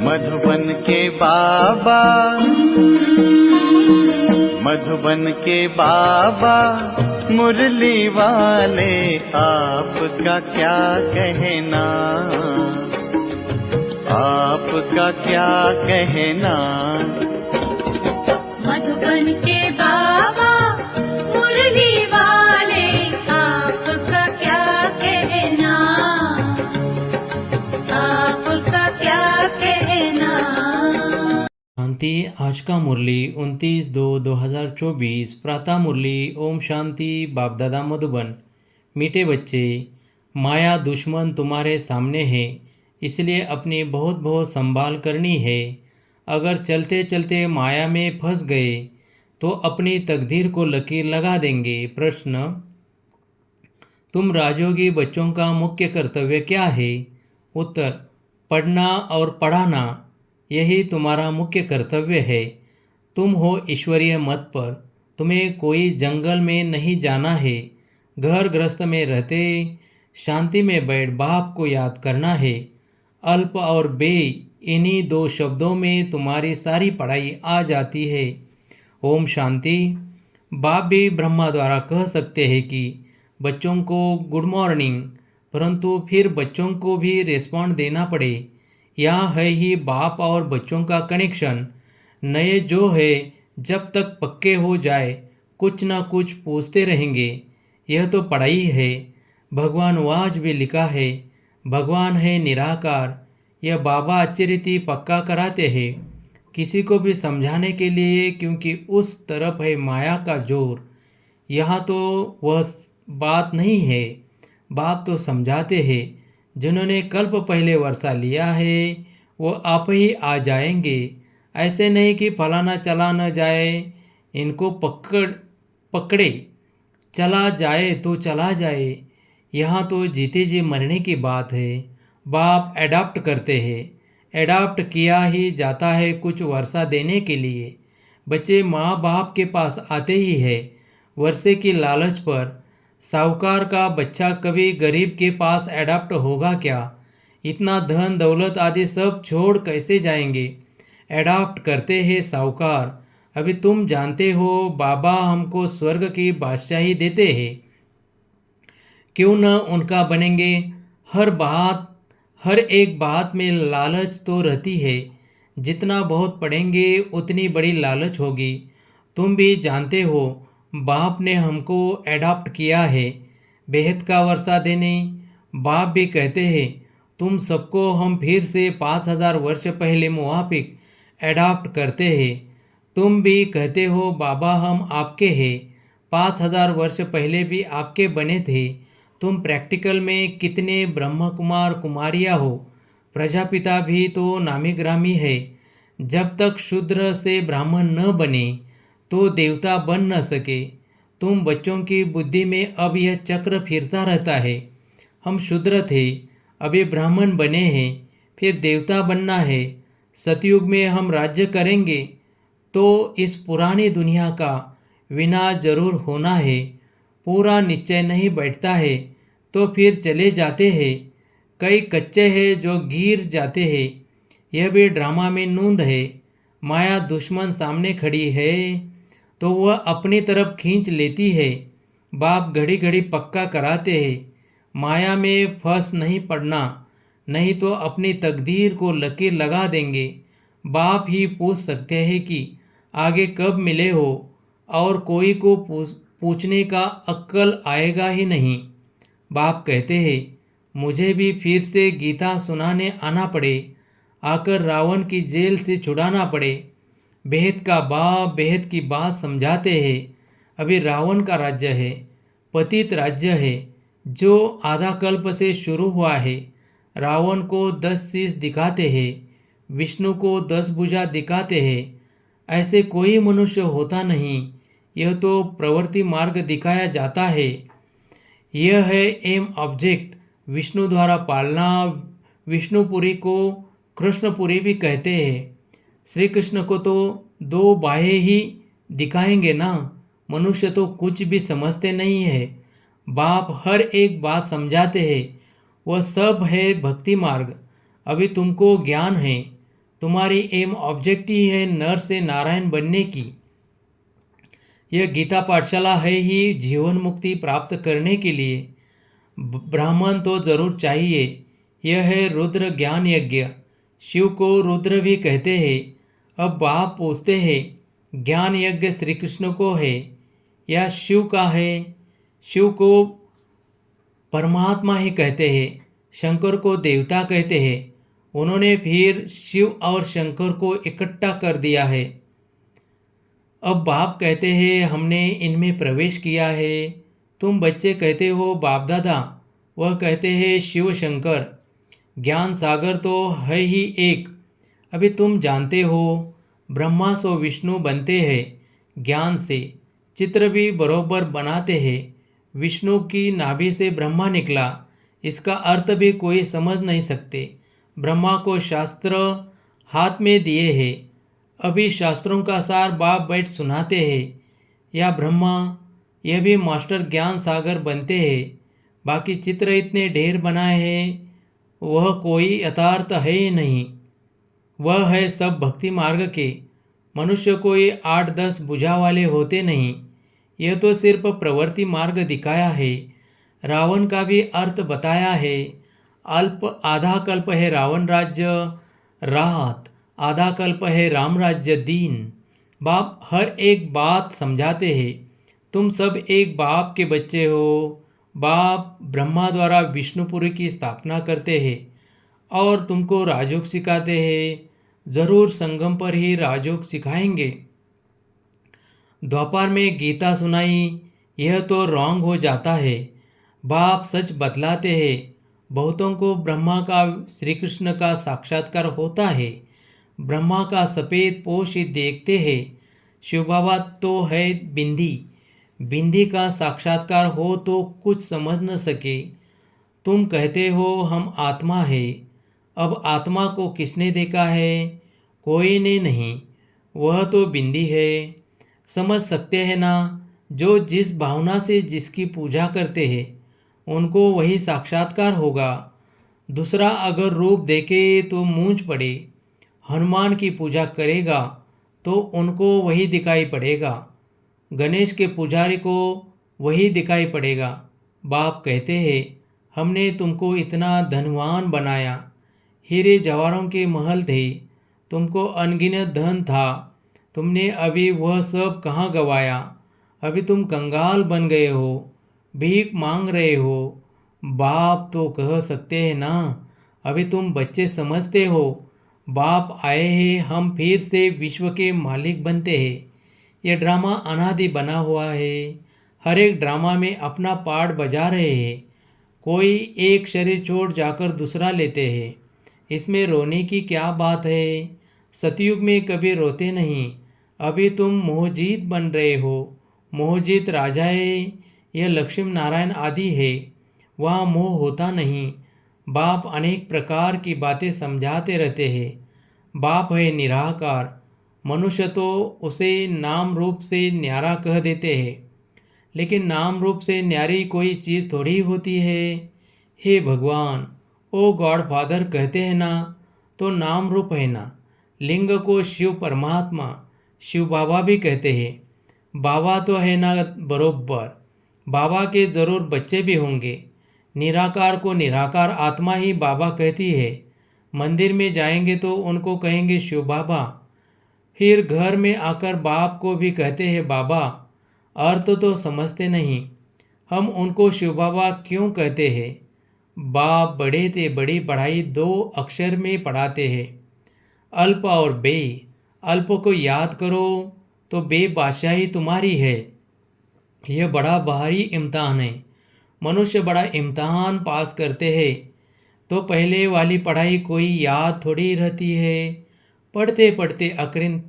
मधुबन के बाबा, मधुबन के बाबा मुरली वाले, आपका क्या कहना, आपका क्या कहना। मधुबन के बाबा मुरली वाले, आपका क्या कहना, आपका क्या कहना। शांति। आज का मुरली 29/2/2024 प्रातः मुरली। ओम शांति। बाप दादा मधुबन। मीठे बच्चे, माया दुश्मन तुम्हारे सामने है, इसलिए अपनी बहुत बहुत संभाल करनी है। अगर चलते चलते माया में फंस गए तो अपनी तकदीर को लकीर लगा देंगे। प्रश्न, तुम राजयोगी बच्चों का मुख्य कर्तव्य क्या है? उत्तर, पढ़ना और पढ़ाना, यही तुम्हारा मुख्य कर्तव्य है। तुम हो ईश्वरीय मत पर, तुम्हें कोई जंगल में नहीं जाना है। घर गृहस्थ में रहते शांति में बैठ बाप को याद करना है। अल्प और बे, इन्हीं दो शब्दों में तुम्हारी सारी पढ़ाई आ जाती है। ओम शांति। बाप भी ब्रह्मा द्वारा कह सकते हैं कि बच्चों को गुड मॉर्निंग, परंतु फिर बच्चों को भी रिस्पॉन्ड देना पड़े। यह है ही बाप और बच्चों का कनेक्शन। नए जो है जब तक पक्के हो जाए कुछ ना कुछ पूछते रहेंगे। यह तो पढ़ाई है। भगवान वाज भी लिखा है, भगवान है निराकार। यह बाबा अच्छी रीति पक्का कराते हैं किसी को भी समझाने के लिए, क्योंकि उस तरफ है माया का जोर। यहाँ तो वह बात नहीं है। बाप तो समझाते हैं, जिन्होंने कल्प पहले वर्षा लिया है वो आप ही आ जाएंगे। ऐसे नहीं कि फलाना चला न जाए, इनको पकड़े, चला जाए तो चला जाए। यहाँ तो जीते जी मरने की बात है। बाप एडाप्ट करते हैं, एडाप्ट किया ही जाता है कुछ वर्षा देने के लिए। बच्चे माँ बाप के पास आते ही है वर्षे की लालच पर। साहूकार का बच्चा कभी गरीब के पास एडाप्ट होगा क्या? इतना धन दौलत आदि सब छोड़ कैसे जाएंगे? एडाप्ट करते हैं साहूकार। अभी तुम जानते हो बाबा हमको स्वर्ग की बादशाही देते हैं, क्यों न उनका बनेंगे? हर एक बात में लालच तो रहती है। जितना बहुत पढ़ेंगे उतनी बड़ी लालच होगी। तुम भी जानते हो बाप ने हमको एडॉप्ट किया है बेहद का वर्षा देने। बाप भी कहते हैं तुम सबको हम फिर से 5000 वर्ष पहले मुआफिक एडॉप्ट करते हैं। तुम भी कहते हो बाबा हम आपके हैं, 5000 वर्ष पहले भी आपके बने थे। तुम प्रैक्टिकल में कितने ब्रह्म कुमार कुमारियाँ हो। प्रजापिता भी तो नामी ग्रामी है। जब तक शूद्र से ब्राह्मण न बने तो देवता बन न सके। तुम बच्चों की बुद्धि में अब यह चक्र फिरता रहता है। हम शूद्र थे, अभी ब्राह्मण बने हैं, फिर देवता बनना है। सतयुग में हम राज्य करेंगे तो इस पुरानी दुनिया का विनाश जरूर होना है। पूरा निश्चय नहीं बैठता है तो फिर चले जाते हैं। कई कच्चे हैं जो गिर जाते हैं। यह भी ड्रामा में नूंद है। माया दुश्मन सामने खड़ी है तो वह अपनी तरफ खींच लेती है। बाप घड़ी घड़ी पक्का कराते हैं, माया में फंस नहीं पड़ना, नहीं तो अपनी तकदीर को लकीर लगा देंगे। बाप ही पूछ सकते हैं कि आगे कब मिले हो, और कोई को पूछने का अक्ल आएगा ही नहीं। बाप कहते हैं मुझे भी फिर से गीता सुनाने आना पड़े, आकर रावण की जेल से छुड़ाना पड़े। बेहद का बाप बेहद की बात समझाते हैं। अभी रावण का राज्य है, पतित राज्य है, जो आधा कल्प से शुरू हुआ है। रावण को 10 शीश दिखाते हैं, विष्णु को 10 भुजा दिखाते हैं। ऐसे कोई मनुष्य होता नहीं, यह तो प्रवृत्ति मार्ग दिखाया जाता है। यह है एम ऑब्जेक्ट। विष्णु द्वारा पालना। विष्णुपुरी को कृष्णपुरी भी कहते हैं। श्री कृष्ण को तो 2 बाहें ही दिखाएंगे ना। मनुष्य तो कुछ भी समझते नहीं है। बाप हर एक बात समझाते हैं। वह सब है भक्ति मार्ग। अभी तुमको ज्ञान है, तुम्हारी एम ऑब्जेक्ट ही है नर से नारायण बनने की। यह गीता पाठशाला है ही जीवन मुक्ति प्राप्त करने के लिए। ब्राह्मण तो जरूर चाहिए। यह है रुद्र ज्ञान यज्ञ। शिव को रुद्र भी कहते हैं। अब बाप पूछते हैं, ज्ञान यज्ञ श्री कृष्ण को है या शिव का है? शिव को परमात्मा ही कहते हैं, शंकर को देवता कहते हैं। उन्होंने फिर शिव और शंकर को इकट्ठा कर दिया है। अब बाप कहते हैं हमने इनमें प्रवेश किया है। तुम बच्चे कहते हो बाप दादा, वह कहते हैं शिव शंकर। ज्ञान सागर तो है ही एक। अभी तुम जानते हो ब्रह्मा सो विष्णु बनते हैं ज्ञान से। चित्र भी बरोबर बनाते हैं। विष्णु की नाभि से ब्रह्मा निकला, इसका अर्थ भी कोई समझ नहीं सकते। ब्रह्मा को शास्त्र हाथ में दिए हैं। अभी शास्त्रों का सार बाप बैठ सुनाते हैं। या ब्रह्मा, यह भी मास्टर ज्ञान सागर बनते हैं। बाकी चित्र इतने ढेर बनाए हैं, वह कोई यथार्थ है ही नहीं। वह है सब भक्ति मार्ग के। मनुष्य कोई 8-10 भुजा वाले होते नहीं। यह तो सिर्फ प्रवृत्ति मार्ग दिखाया है। रावण का भी अर्थ बताया है। अल्प आधा कल्प है रावण राज्य रात, आधा कल्प है राम राज्य दिन। बाप हर एक बात समझाते हैं। तुम सब एक बाप के बच्चे हो। बाप ब्रह्मा द्वारा विष्णुपुरी की स्थापना करते हैं और तुमको राजयोग सिखाते हैं। जरूर संगम पर ही राजयोग सिखाएंगे। द्वापर में गीता सुनाई, यह तो रॉन्ग हो जाता है। बाप सच बतलाते हैं। बहुतों को ब्रह्मा का श्री कृष्ण का साक्षात्कार होता है। ब्रह्मा का सफ़ेद पोश ही देखते हैं। शिव बाबा तो है बिंदी। बिंदी का साक्षात्कार हो तो कुछ समझ न सके। तुम कहते हो हम आत्मा है। अब आत्मा को किसने देखा है? कोई ने नहीं। वह तो बिंदी है। समझ सकते हैं ना? जो जिस भावना से जिसकी पूजा करते हैं उनको वही साक्षात्कार होगा। दूसरा अगर रूप देखे तो मूंछ पड़े। हनुमान की पूजा करेगा तो उनको वही दिखाई पड़ेगा। गणेश के पुजारी को वही दिखाई पड़ेगा। बाप कहते हैं हमने तुमको इतना धनवान बनाया। हीरे जवाहरों के महल थे। तुमको अनगिनत धन था। तुमने अभी वह सब कहाँ गवाया? अभी तुम कंगाल बन गए हो, भीख मांग रहे हो। बाप तो कह सकते हैं ना, अभी तुम बच्चे समझते हो। बाप आए हैं, हम फिर से विश्व के मालिक बनते हैं। यह ड्रामा अनादि बना हुआ है। हर एक ड्रामा में अपना पार्ट बजा रहे हैं। कोई एक शरीर छोड़ जाकर दूसरा लेते हैं। इसमें रोने की क्या बात है? सतयुग में कभी रोते नहीं। अभी तुम मोहजीत बन रहे हो। मोहजीत राजाए, यह लक्ष्मी नारायण आदि है। वहाँ मोह होता नहीं। बाप अनेक प्रकार की बातें समझाते रहते हैं। बाप है निराकार। मनुष्य तो उसे नाम रूप से न्यारा कह देते हैं, लेकिन नाम रूप से न्यारी कोई चीज़ थोड़ी होती है। हे भगवान, ओ गॉड फादर कहते हैं ना, तो नाम रूप है ना। लिंग को शिव परमात्मा, शिव बाबा भी कहते हैं। बाबा तो है ना बरोबर। बाबा के ज़रूर बच्चे भी होंगे। निराकार को निराकार आत्मा ही बाबा कहती है। मंदिर में जाएंगे तो उनको कहेंगे शिव बाबा। फिर घर में आकर बाप को भी कहते हैं बाबा। अर्थ तो समझते नहीं। हम उनको शिव बाबा क्यों कहते हैं? बाप बड़े थे, बड़ी पढ़ाई 2 अक्षर में पढ़ाते हैं, अल्प और बे। अल्प को याद करो तो बे बादशाही तुम्हारी है। यह बड़ा भारी इम्तहान है। मनुष्य बड़ा इम्तहान पास करते हैं तो पहले वाली पढ़ाई कोई याद थोड़ी रहती है। पढ़ते पढ़ते अकृत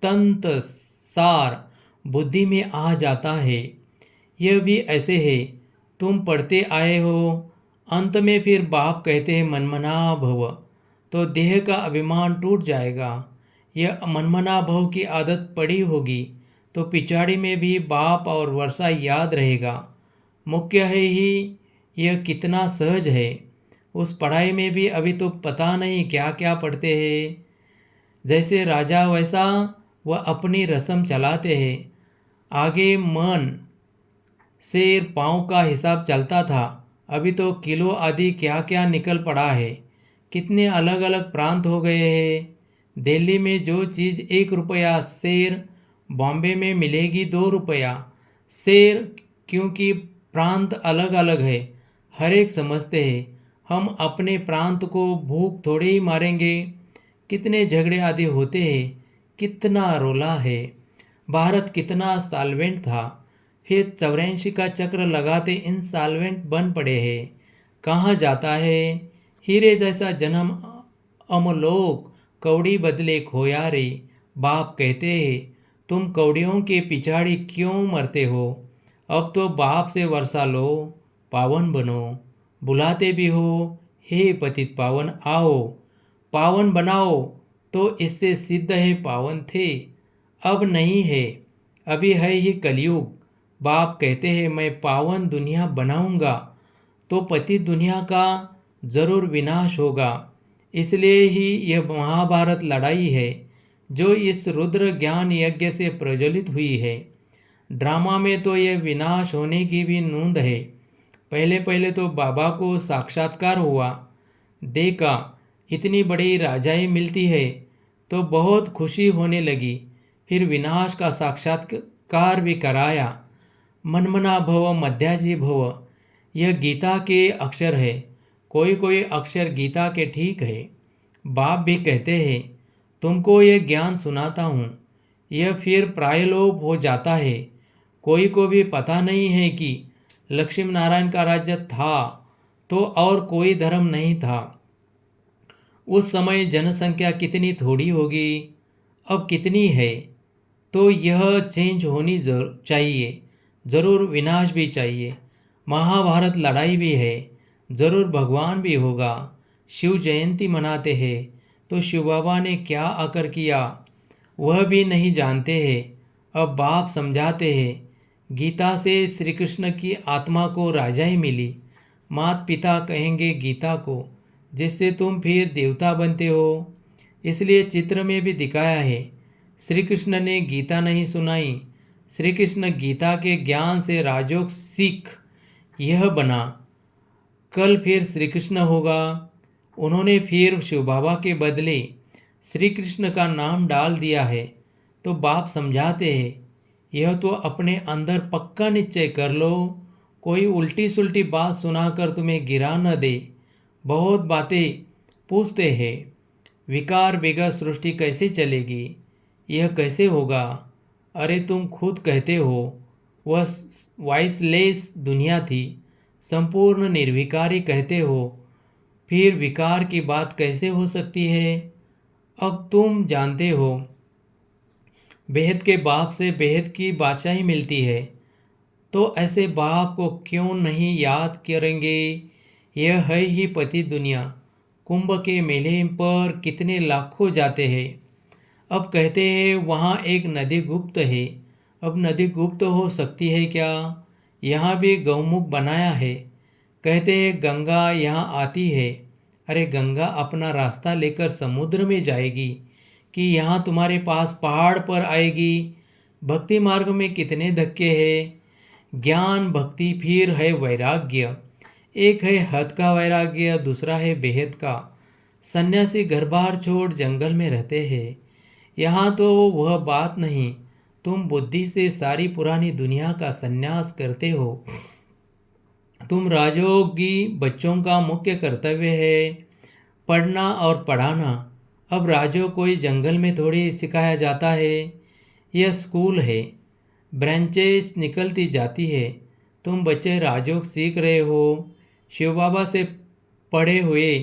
तंत सार बुद्धि में आ जाता है। यह भी ऐसे है। तुम पढ़ते आए हो, अंत में फिर बाप कहते हैं मनमना भव, तो देह का अभिमान टूट जाएगा। यह मनमना भव की आदत पड़ी होगी तो पिछाड़ी में भी बाप और वर्षा याद रहेगा। मुख्य है ही यह कितना सहज है। उस पढ़ाई में भी अभी तो पता नहीं क्या क्या पढ़ते हैं। जैसे राजा वैसा वह अपनी रस्म चलाते हैं। आगे मन शेर पाँव का हिसाब चलता था, अभी तो किलो आदि क्या क्या निकल पड़ा है। कितने अलग अलग प्रांत हो गए हैं। दिल्ली में जो चीज़ 1 रुपया शेर, बॉम्बे में मिलेगी 2 रुपया शेर, क्योंकि प्रांत अलग अलग है। हर एक समझते हैं हम अपने प्रांत को भूख थोड़े ही मारेंगे। कितने झगड़े आदि होते हैं, कितना रोला है। भारत कितना सॉल्वेंट था, फिर 84 का चक्र लगाते इंसॉल्वेंट बन पड़े हैं। कहाँ जाता है हीरे जैसा जन्म अमलोक, कौड़ी बदले खोया रे। बाप कहते हैं तुम कौड़ियों के पिछाड़ी क्यों मरते हो, अब तो बाप से वर्षा लो, पावन बनो। बुलाते भी हो, हे पतित पावन आओ, पावन बनाओ, तो इससे सिद्ध है पावन थे। अब नहीं है, अभी है ही कलयुग। बाप कहते हैं मैं पावन दुनिया बनाऊंगा, तो पतित दुनिया का जरूर विनाश होगा। इसलिए ही यह महाभारत लड़ाई है, जो इस रुद्र ज्ञान यज्ञ से प्रज्वलित हुई है। ड्रामा में तो यह विनाश होने की भी नूंद है। पहले पहले तो बाबा को साक्षात्कार हुआ, देखा इतनी बड़ी राजाई मिलती है तो बहुत खुशी होने लगी। फिर विनाश का साक्षात्कार भी कराया। मनमना भव मध्याजी भव, यह गीता के अक्षर है। कोई कोई अक्षर गीता के ठीक है। बाप भी कहते हैं तुमको यह ज्ञान सुनाता हूँ, यह फिर प्रायलोप हो जाता है। कोई को भी पता नहीं है कि लक्ष्मी नारायण का राज्य था तो और कोई धर्म नहीं था। उस समय जनसंख्या कितनी थोड़ी होगी, अब कितनी है। तो यह चेंज होनी चाहिए, ज़रूर विनाश भी चाहिए। महाभारत लड़ाई भी है, ज़रूर भगवान भी होगा। शिव जयंती मनाते हैं तो शिव बाबा ने क्या आकर किया वह भी नहीं जानते हैं। अब बाप समझाते हैं, गीता से श्री कृष्ण की आत्मा को राजाई मिली। माता पिता कहेंगे गीता को, जिससे तुम फिर देवता बनते हो। इसलिए चित्र में भी दिखाया है, श्री कृष्ण ने गीता नहीं सुनाई, श्री कृष्ण गीता के ज्ञान से राजयोग सीख यह बना। कल फिर श्री कृष्ण होगा। उन्होंने फिर शिव बाबा के बदले श्री कृष्ण का नाम डाल दिया है। तो बाप समझाते हैं, यह तो अपने अंदर पक्का निश्चय कर लो, कोई उल्टी सुल्टी बात सुनाकर तुम्हें गिरा न दे। बहुत बातें पूछते हैं, विकार बेगर सृष्टि कैसे चलेगी, यह कैसे होगा। अरे तुम खुद कहते हो वह वॉइसलेस दुनिया थी, संपूर्ण निर्विकारी कहते हो, फिर विकार की बात कैसे हो सकती है। अब तुम जानते हो बेहद के बाप से बेहद की बादशाही मिलती है, तो ऐसे बाप को क्यों नहीं याद करेंगे। यह है ही पति दुनिया। कुंभ के मेले पर कितने लाखों जाते हैं। अब कहते हैं वहाँ एक नदी गुप्त है। अब नदी गुप्त हो सकती है क्या। यहाँ भी गौमुख बनाया है। कहते हैं गंगा यहाँ आती है। अरे गंगा अपना रास्ता लेकर समुद्र में जाएगी कि यहाँ तुम्हारे पास पहाड़ पर आएगी। भक्ति मार्ग में कितने धक्के हैं। ज्ञान भक्ति, फिर है वैराग्य। एक है हद का वैराग्य, दूसरा है बेहद का। सन्यासी घर बार छोड़ जंगल में रहते हैं। यहाँ तो वह बात नहीं, तुम बुद्धि से सारी पुरानी दुनिया का सन्यास करते हो। तुम राजयोगी बच्चों का मुख्य कर्तव्य है पढ़ना और पढ़ाना। अब राजो कोई जंगल में थोड़ी सिखाया जाता है, यह स्कूल है, ब्रांचेस निकलती जाती है। तुम बच्चे राजयोग सीख रहे हो। शिव बाबा से पढ़े हुए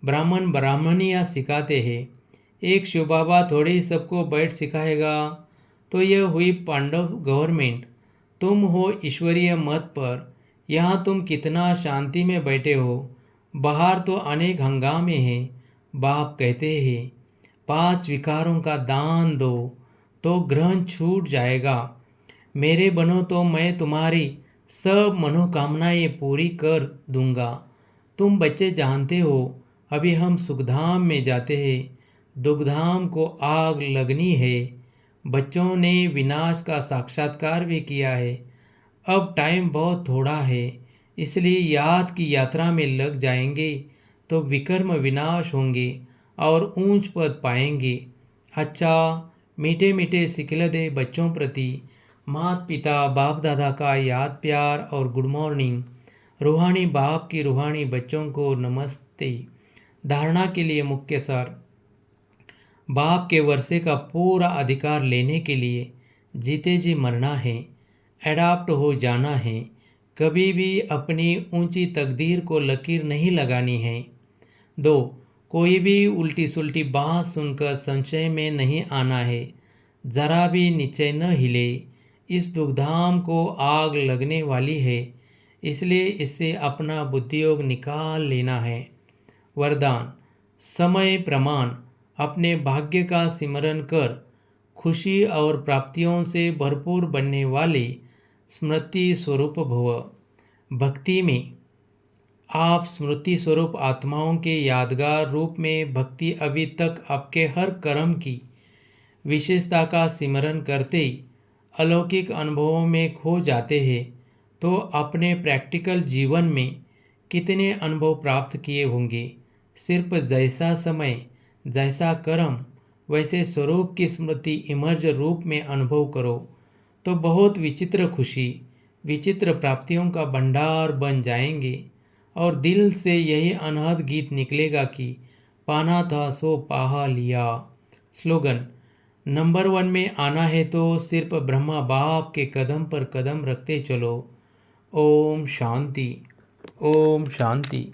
ब्राह्मण ब्राह्मणियाँ सिखाते हैं। एक शिव बाबा थोड़ी ही सबको बैठ सिखाएगा। तो यह हुई पांडव गवर्नमेंट। तुम हो ईश्वरीय मत पर। यहाँ तुम कितना शांति में बैठे हो, बाहर तो अनेक हंगामे हैं। बाप कहते हैं 5 विकारों का दान दो तो ग्रहण छूट जाएगा। मेरे बनो तो मैं तुम्हारी सब मनोकामनाएं पूरी कर दूंगा। तुम बच्चे जानते हो अभी हम सुखधाम में जाते हैं दुग्धाम को आग लगनी है। बच्चों ने विनाश का साक्षात्कार भी किया है। अब टाइम बहुत थोड़ा है, इसलिए याद की यात्रा में लग जाएंगे तो विकर्म विनाश होंगे और ऊंच पद पाएंगे। अच्छा, मीठे मीठे सिखलदे बच्चों प्रति माता पिता बाप दादा का याद प्यार और गुड मॉर्निंग। रूहानी बाप की रूहानी बच्चों को नमस्ते। धारणा के लिए मुख्य सार। बाप के वर्षे का पूरा अधिकार लेने के लिए जीते जी मरना है, एडाप्ट हो जाना है। कभी भी अपनी ऊंची तकदीर को लकीर नहीं लगानी है। 2. कोई भी उल्टी सुल्टी बात सुनकर संशय में नहीं आना है। जरा भी नीचे न हिले। इस दुग्धाम को आग लगने वाली है, इसलिए इससे अपना बुद्धियोग निकाल लेना है। वरदान। समय प्रमाण। अपने भाग्य का सिमरन कर खुशी और प्राप्तियों से भरपूर बनने वाले स्मृति स्वरूप भव। भक्ति में आप स्मृति स्वरूप आत्माओं के यादगार रूप में भक्ति अभी तक आपके हर कर्म की विशेषता का सिमरन करते ही अलौकिक अनुभवों में खो जाते हैं। तो अपने प्रैक्टिकल जीवन में कितने अनुभव प्राप्त किए होंगे। सिर्फ जैसा समय जैसा कर्म वैसे स्वरूप की स्मृति इमर्ज रूप में अनुभव करो तो बहुत विचित्र खुशी विचित्र प्राप्तियों का भंडार बन जाएंगे और दिल से यही अनहद गीत निकलेगा कि पाना था सो पाहा लिया। स्लोगन। नंबर 1 में आना है तो सिर्फ ब्रह्मा बाप के कदम पर कदम रखते चलो। ओम शांति। ओम शांति।